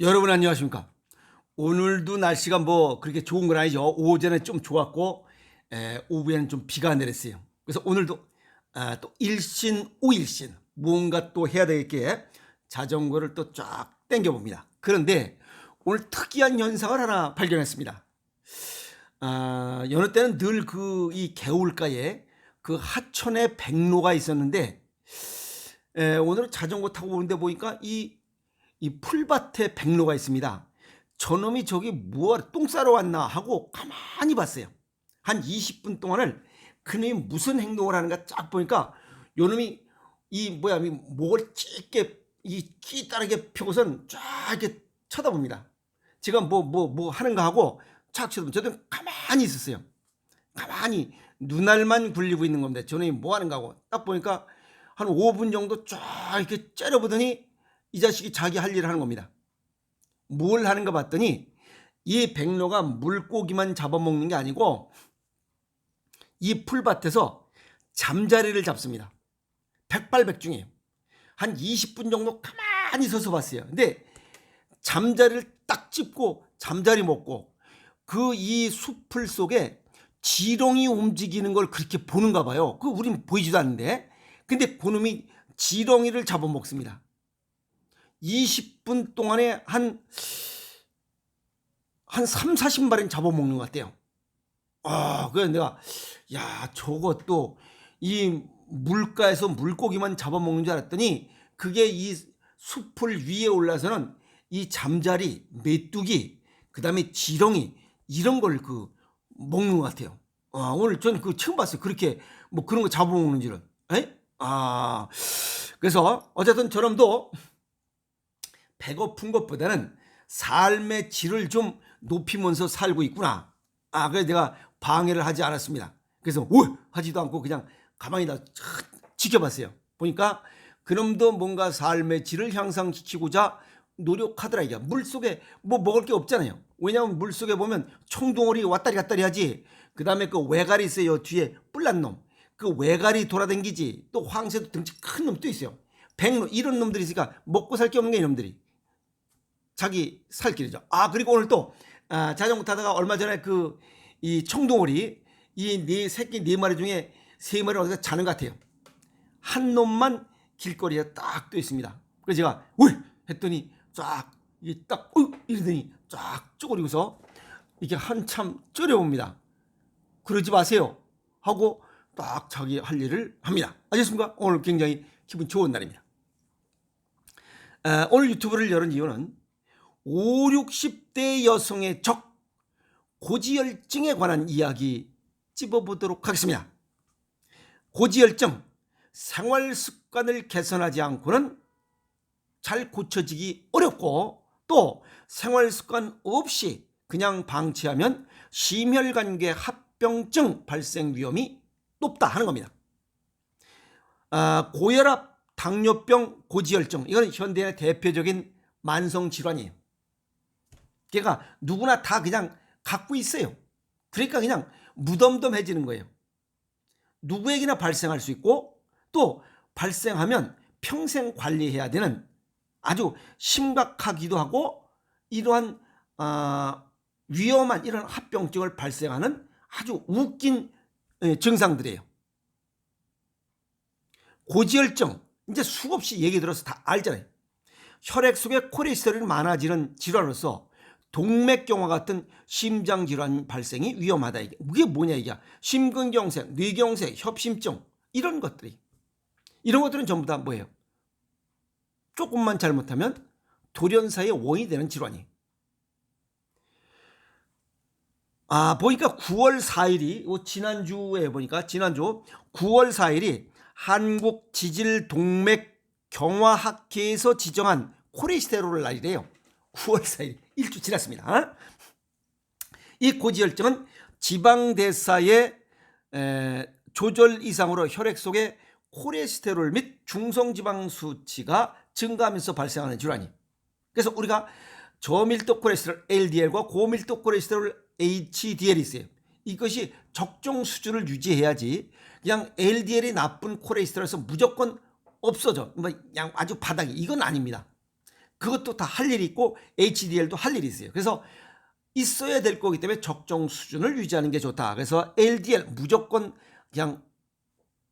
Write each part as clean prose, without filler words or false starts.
여러분 안녕하십니까? 오늘도 날씨가 뭐 그렇게 좋은 건 아니죠. 오전에 좀 좋았고 오후에는 좀 비가 내렸어요. 그래서 오늘도 또 일신오일신 무언가 또 해야 되겠기에 자전거를 또 쫙 당겨봅니다. 그런데 오늘 특이한 현상을 하나 발견했습니다. 여느 때는 늘 그 이 개울가에 그 하천에 백로가 있었는데 오늘은 자전거 타고 오는데 보니까 이 풀밭에 백로가 있습니다. 저놈이 저기 뭐하러 똥 싸러 왔나 하고 가만히 봤어요. 한 20분 동안을 그놈이 무슨 행동을 하는가 쫙 보니까 요놈이 이 뭐야 이 목을 찢게 이 끼다랗게 펴고선 쫙 이렇게 쳐다봅니다. 제가 뭐 하는가 하고 쫙 쳐다보면 저도 가만히 있었어요. 가만히 눈알만 굴리고 있는 겁니다. 저놈이 뭐 하는가 하고 딱 보니까 한 5분 정도 쫙 이렇게 째려보더니 이 자식이 자기 할 일을 하는 겁니다. 뭘 하는가 봤더니 이 백로가 물고기만 잡아먹는 게 아니고 이 풀밭에서 잠자리를 잡습니다. 백발백중이에요. 한 20분 정도 가만히 서서 봤어요. 근데 잠자리를 딱 짚고 잠자리 먹고 그 이 숲풀 속에 지렁이 움직이는 걸 그렇게 보는가 봐요. 그 우린 보이지도 않는데. 근데 그놈이 지렁이를 잡아먹습니다. 20분 동안에 한 3, 40마리는 잡아먹는 것 같아요. 그래서 내가, 야, 저것도 이 물가에서 물고기만 잡아먹는 줄 알았더니 그게 이 숲을 위에 올라서는 이 잠자리, 메뚜기, 그 다음에 지렁이, 이런 걸 그 먹는 것 같아요. 오늘 전 그 처음 봤어요. 그렇게 뭐 그런 거 잡아먹는 줄은. 그래서 어쨌든 저놈도 배고픈 것보다는 삶의 질을 좀 높이면서 살고 있구나. 그래서 내가 방해를 하지 않았습니다. 그래서 하지도 않고 그냥 가만히 다 지켜봤어요. 보니까 그놈도 뭔가 삶의 질을 향상시키고자 노력하더라. 이게 물속에 뭐 먹을 게 없잖아요. 왜냐하면 물속에 보면 청둥오리 왔다리 갔다리 하지. 그 다음에 그 외가리 있어요. 뒤에 뿔난 놈. 그 외가리 돌아다니지. 또 황새도 덩치 큰 놈도 있어요. 백로 이런 놈들이 있으니까 먹고 살 게 없는 게 이놈들이. 자기 살 길이죠. 그리고 오늘 또 자전거 타다가 얼마 전에 그 이 청둥오리 이 네 새끼 4마리 중에 3마리 어디서 자는 것 같아요. 한 놈만 길거리에 딱 떠 있습니다. 그래서 제가 왜 했더니 쫙 딱 이러더니 쫙 쪼그리고서 이렇게 한참 째려봅니다. 그러지 마세요 하고 딱 자기 할 일을 합니다. 아셨습니까? 오늘 굉장히 기분 좋은 날입니다. 오늘 유튜브를 열은 이유는 5, 60대 여성의 적 고지혈증에 관한 이야기 찝어보도록 하겠습니다. 고지혈증, 생활 습관을 개선하지 않고는 잘 고쳐지기 어렵고 또 생활 습관 없이 그냥 방치하면 심혈관계 합병증 발생 위험이 높다 하는 겁니다. 고혈압, 당뇨병, 고지혈증, 이건 현대인의 대표적인 만성 질환이에요. 걔가 누구나 다 그냥 갖고 있어요. 그러니까 그냥 무덤덤해지는 거예요. 누구에게나 발생할 수 있고 또 발생하면 평생 관리해야 되는 아주 심각하기도 하고 이러한 위험한 이런 합병증을 발생하는 아주 웃긴 증상들이에요. 고지혈증 이제 수없이 얘기 들어서 다 알잖아요. 혈액 속에 콜레스테롤이 많아지는 질환으로서 동맥경화 같은 심장질환 발생이 위험하다. 이게 뭐냐 이게 심근경색, 뇌경색, 협심증 이런 것들이 이런 것들은 전부 다 뭐예요? 조금만 잘못하면 돌연사의 원인이 되는 질환이에요. 보니까 9월 4일이 지난주에 보니까 지난주 9월 4일이 한국 지질동맥경화학회에서 지정한 콜레스테롤 날이래요. 9월 4일 일주 지났습니다. 이 고지혈증은 지방대사의 조절 이상으로 혈액 속에 콜레스테롤 및 중성지방 수치가 증가하면서 발생하는 질환이. 그래서 우리가 저밀도 콜레스테롤 LDL과 고밀도 콜레스테롤 HDL이 있어요. 이것이 적정 수준을 유지해야지 그냥 LDL이 나쁜 콜레스테롤에서 무조건 없어져. 그냥 아주 바닥이. 이건 아닙니다. 그것도 다 할 일이 있고 HDL도 할 일이 있어요. 그래서 있어야 될 거기 때문에 적정 수준을 유지하는 게 좋다. 그래서 LDL 무조건 그냥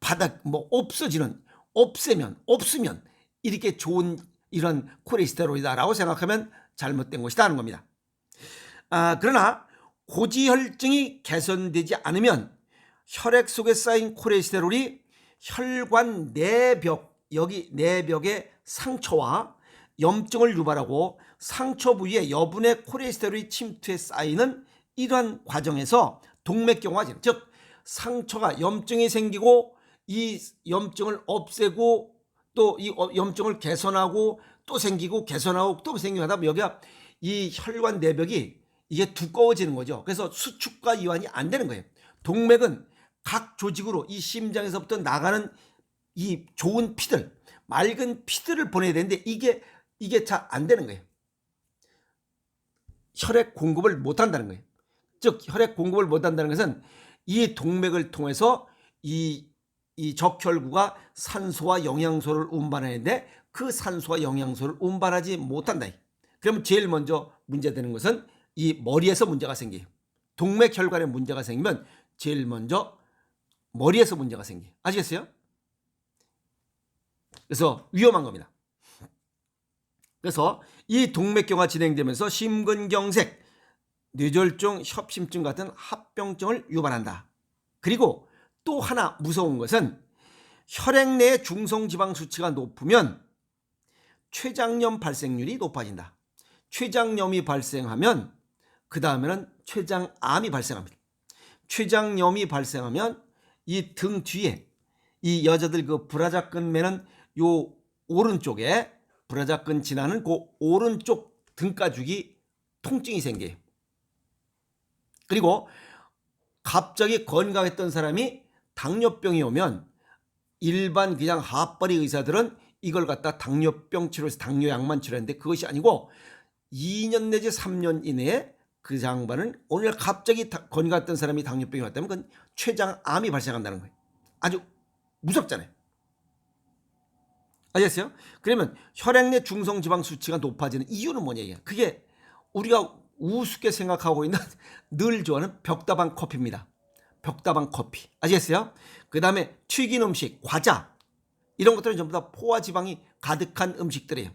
바닥 뭐 없으면 이렇게 좋은 이런 콜레스테롤이다라고 생각하면 잘못된 것이다 하는 겁니다. 그러나 고지혈증이 개선되지 않으면 혈액 속에 쌓인 콜레스테롤이 혈관 내벽, 여기 내벽의 상처와 염증을 유발하고 상처 부위에 여분의 콜레스테롤이 침투해 쌓이는 이러한 과정에서 동맥경화증, 즉 상처가 염증이 생기고 이 염증을 없애고 또 이 염증을 개선하고 또 생기고 개선하고 또 생기고 하다 보면 여기가 이 혈관 내벽이 이게 두꺼워지는 거죠. 그래서 수축과 이완이 안 되는 거예요. 동맥은 각 조직으로 이 심장에서부터 나가는 이 좋은 피들, 맑은 피들을 보내야 되는데 이게 잘 안 되는 거예요. 혈액 공급을 못 한다는 거예요. 즉 혈액 공급을 못 한다는 것은 이 동맥을 통해서 이 적혈구가 산소와 영양소를 운반하는데 그 산소와 영양소를 운반하지 못한다. 그러면 제일 먼저 문제되는 것은 이 머리에서 문제가 생겨요. 동맥혈관에 문제가 생기면 제일 먼저 머리에서 문제가 생겨요. 아시겠어요? 그래서 위험한 겁니다. 그래서 이 동맥경화 진행되면서 심근경색, 뇌졸중, 협심증 같은 합병증을 유발한다. 그리고 또 하나 무서운 것은 혈액 내의 중성지방 수치가 높으면 췌장염 발생률이 높아진다. 췌장염이 발생하면 그 다음에는 췌장암이 발생합니다. 췌장염이 발생하면 이 등 뒤에 이 여자들 그 브라자근 매는 요 오른쪽에 브라자근 지나는 그 오른쪽 등가죽이 통증이 생겨요. 그리고 갑자기 건강했던 사람이 당뇨병이 오면 일반 그냥 하빠리 의사들은 이걸 갖다 당뇨병 치료해서 당뇨약만 치료하는데 그것이 아니고 2년 내지 3년 이내에 그 장반은 오늘 갑자기 건강했던 사람이 당뇨병이 왔다면 그건 췌장암이 발생한다는 거예요. 아주 무섭잖아요. 아셨어요? 그러면 혈액 내 중성지방 수치가 높아지는 이유는 뭐냐? 그게 우리가 우습게 생각하고 있는 늘 좋아하는 벽다방 커피입니다. 벽다방 커피. 아시겠어요? 그 다음에 튀긴 음식, 과자 이런 것들은 전부 다 포화지방이 가득한 음식들이에요.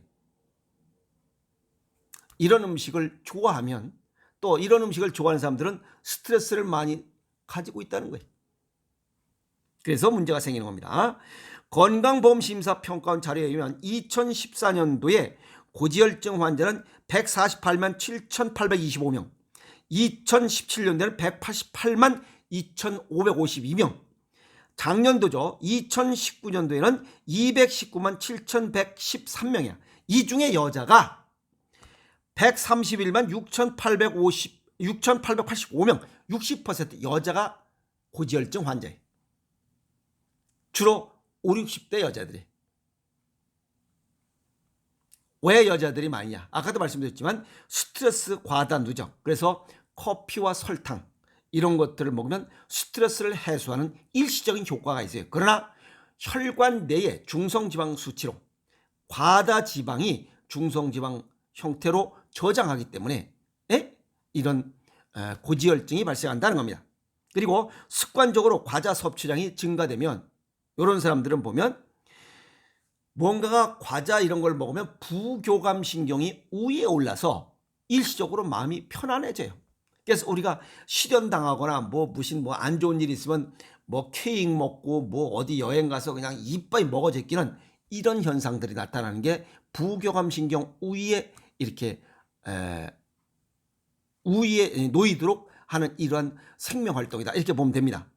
이런 음식을 좋아하면 또 이런 음식을 좋아하는 사람들은 스트레스를 많이 가지고 있다는 거예요. 그래서 문제가 생기는 겁니다. 건강보험심사평가원 자료에 의하면 2014년도에 고지혈증 환자는 148만 7,825명, 2017년도에는 188만 2,552명, 작년도죠. 2019년도에는 219만 7,113명이야. 이 중에 여자가 131만 6,885명, 60% 여자가 고지혈증 환자예요. 주로 5, 60대 여자들이. 왜 여자들이 많냐? 아까도 말씀드렸지만 스트레스 과다 누적. 그래서 커피와 설탕 이런 것들을 먹으면 스트레스를 해소하는 일시적인 효과가 있어요. 그러나 혈관 내의 중성지방 수치로 과다 지방이 중성지방 형태로 저장하기 때문에 이런 고지혈증이 발생한다는 겁니다. 그리고 습관적으로 과자 섭취량이 증가되면 이런 사람들은 보면 뭔가가 과자 이런 걸 먹으면 부교감 신경이 위에 올라서 일시적으로 마음이 편안해져요. 그래서 우리가 실연당하거나 무슨 안 좋은 일이 있으면 케이크 먹고 어디 여행 가서 그냥 이빨이 먹어제끼는 이런 현상들이 나타나는 게 부교감 신경 위에 이렇게 위에 놓이도록 하는 이러한 생명 활동이다. 이렇게 보면 됩니다.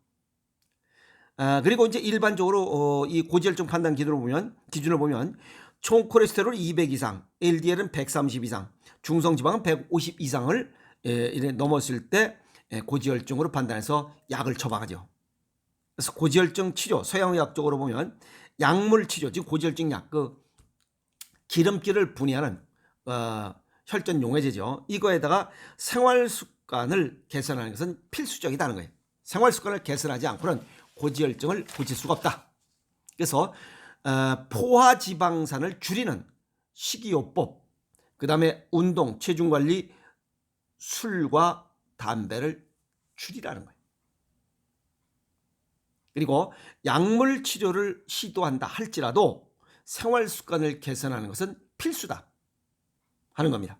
그리고 이제 일반적으로 이 고지혈증 판단 기준을 보면 총 콜레스테롤 200 이상, LDL은 130 이상, 중성지방은 150 이상을 이래 넘었을 때 고지혈증으로 판단해서 약을 처방하죠. 그래서 고지혈증 치료, 서양의학 적으로 보면 약물 치료, 즉 고지혈증 약, 그 기름기를 분해하는 혈전 용해제죠. 이거에다가 생활 습관을 개선하는 것은 필수적이다는 거예요. 생활 습관을 개선하지 않고는 고지혈증을 고칠 수가 없다. 그래서 포화지방산을 줄이는 식이요법 그 다음에 운동, 체중 관리, 술과 담배를 줄이라는 거예요. 그리고 약물 치료를 시도한다 할지라도 생활 습관을 개선하는 것은 필수다 하는 겁니다.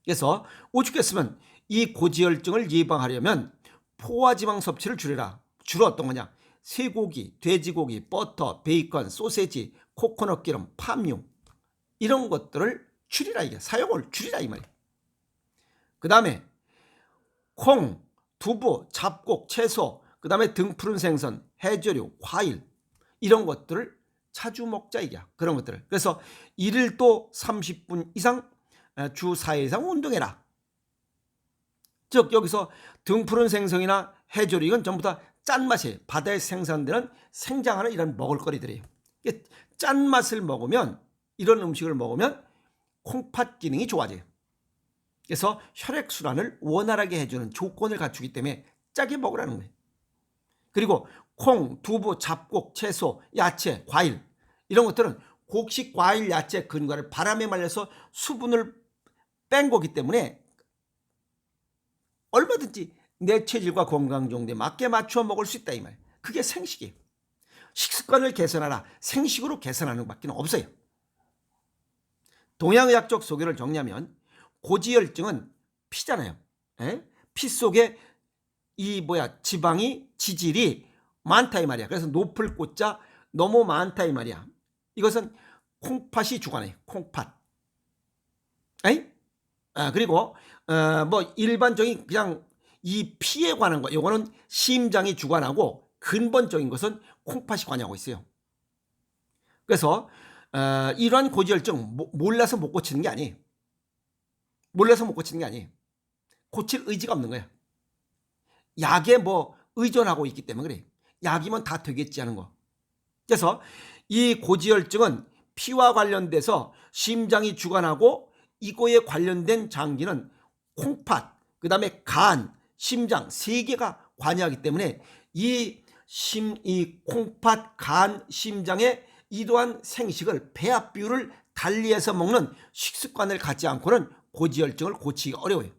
그래서 오죽했으면 이 고지혈증을 예방하려면 포화지방 섭취를 줄여라. 주로 어떤 거냐? 쇠고기, 돼지고기, 버터, 베이컨, 소세지, 코코넛 기름, 팜유 이런 것들을 줄이라, 이게 사용을 줄이라 이 말이에요. 그 다음에 콩, 두부, 잡곡, 채소, 그 다음에 등푸른 생선, 해조류, 과일 이런 것들을 자주 먹자 이게 그런 것들을. 그래서 일일 또 30분 이상 주 4회 이상 운동해라. 즉 여기서 등푸른 생선이나 해조류 이건 전부 다 짠맛이에요. 바다에 생산되는 생장하는 이런 먹을거리들이에요. 짠맛을 먹으면, 이런 음식을 먹으면 콩팥 기능이 좋아져요. 그래서 혈액순환을 원활하게 해주는 조건을 갖추기 때문에 짜게 먹으라는 거예요. 그리고 콩, 두부, 잡곡, 채소, 야채, 과일 이런 것들은 곡식 과일, 야채, 근과를 바람에 말려서 수분을 뺀 거기 때문에 얼마든지 내 체질과 건강 정도에 맞게 맞춰 먹을 수 있다 이 말. 그게 생식이에요. 식습관을 개선하라. 생식으로 개선하는 것밖에 없어요. 동양의학적 소견을 정리하면 고지혈증은 피잖아요. 피 속에 지방이 지질이 많다 이 말이야. 그래서 높을 꽃자 너무 많다 이 말이야. 이것은 콩팥이 주관해요. 콩팥. 그리고 일반적인 그냥 이 피에 관한 거, 이거는 심장이 주관하고 근본적인 것은 콩팥이 관여하고 있어요. 그래서 이러한 고지혈증 몰라서 못 고치는 게 아니에요. 몰라서 못 고치는 게 아니에요. 고칠 의지가 없는 거야. 약에 의존하고 있기 때문에 그래. 약이면 다 되겠지 하는 거. 그래서 이 고지혈증은 피와 관련돼서 심장이 주관하고 이거에 관련된 장기는 콩팥, 그 다음에 간, 심장 세 개가 관여하기 때문에 이 콩팥, 간, 심장의 이러한 생식을 배합 비율을 달리해서 먹는 식습관을 갖지 않고는 고지혈증을 고치기 어려워요.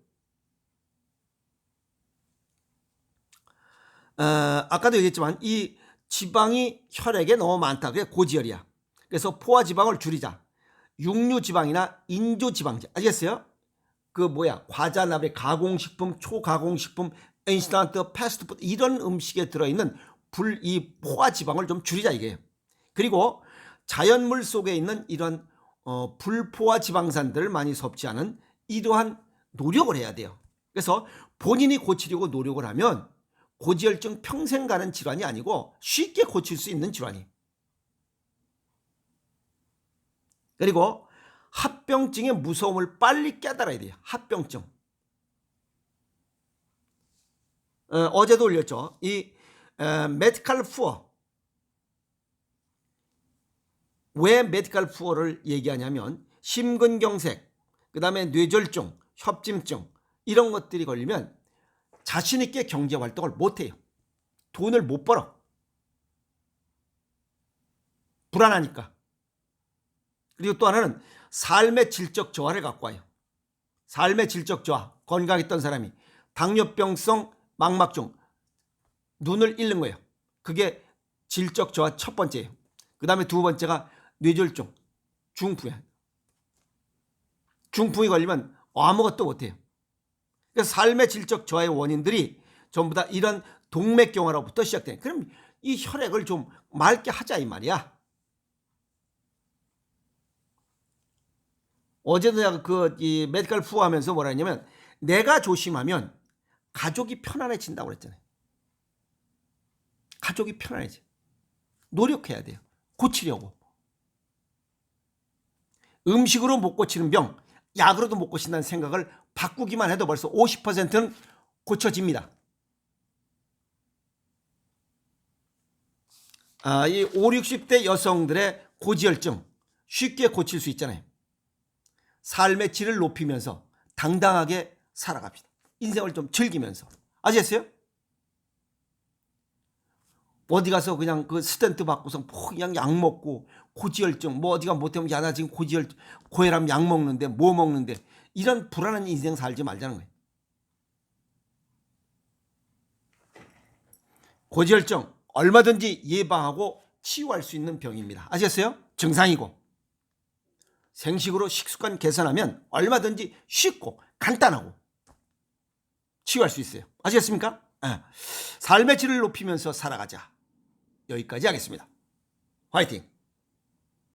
아까도 얘기했지만 이 지방이 혈액에 너무 많다. 그게 고지혈이야. 그래서 포화지방을 줄이자. 육류지방이나 인조지방제. 아시겠어요? 과자, 나베, 가공식품, 초가공식품, 인스턴트, 패스트푸드 이런 음식에 들어있는 이 포화지방을 좀 줄이자 이게요. 그리고 자연물 속에 있는 이런 불포화 지방산들을 많이 섭취하는 이러한 노력을 해야 돼요. 그래서 본인이 고치려고 노력을 하면 고지혈증 평생 가는 질환이 아니고 쉽게 고칠 수 있는 질환이에요. 그리고 합병증의 무서움을 빨리 깨달아야 돼요. 합병증. 어제도 올렸죠. 이 메디컬 푸어. 왜 메디컬 푸어를 얘기하냐면 심근경색, 그 다음에 뇌졸중, 협심증 이런 것들이 걸리면 자신 있게 경제활동을 못해요. 돈을 못 벌어. 불안하니까. 그리고 또 하나는 삶의 질적 저하를 갖고 와요. 삶의 질적 저하. 건강했던 사람이 당뇨병성 망막증, 눈을 잃는 거예요. 그게 질적 저하 첫 번째예요. 그 다음에 두 번째가 뇌졸중, 중풍이야. 중풍이 걸리면 아무것도 못해요. 그래서 삶의 질적 저하의 원인들이 전부 다 이런 동맥경화로부터 시작돼요. 그럼 이 혈액을 좀 맑게 하자 이 말이야. 어제도 내가 이 메디컬 푸어 하면서 뭐라 했냐면 내가 조심하면 가족이 편안해진다고 그랬잖아요. 가족이 편안해져. 노력해야 돼요. 고치려고. 음식으로 못 고치는 병, 약으로도 못 고친다는 생각을 바꾸기만 해도 벌써 50%는 고쳐집니다. 이 5, 60대 여성들의 고지혈증 쉽게 고칠 수 있잖아요. 삶의 질을 높이면서 당당하게 살아갑시다. 인생을 좀 즐기면서. 아시겠어요? 어디 가서 그냥 그 스탠트 받고서 뭐 그냥 약 먹고 고지혈증 뭐 어디가 못하면 야 나 지금 고혈압 약 먹는데 뭐 먹는데 이런 불안한 인생 살지 말자는 거예요. 고지혈증 얼마든지 예방하고 치유할 수 있는 병입니다. 아셨어요? 증상이고 생식으로 식습관 개선하면 얼마든지 쉽고 간단하고 치유할 수 있어요. 아시겠습니까? 삶의 질을 높이면서 살아가자. 여기까지 하겠습니다. 화이팅!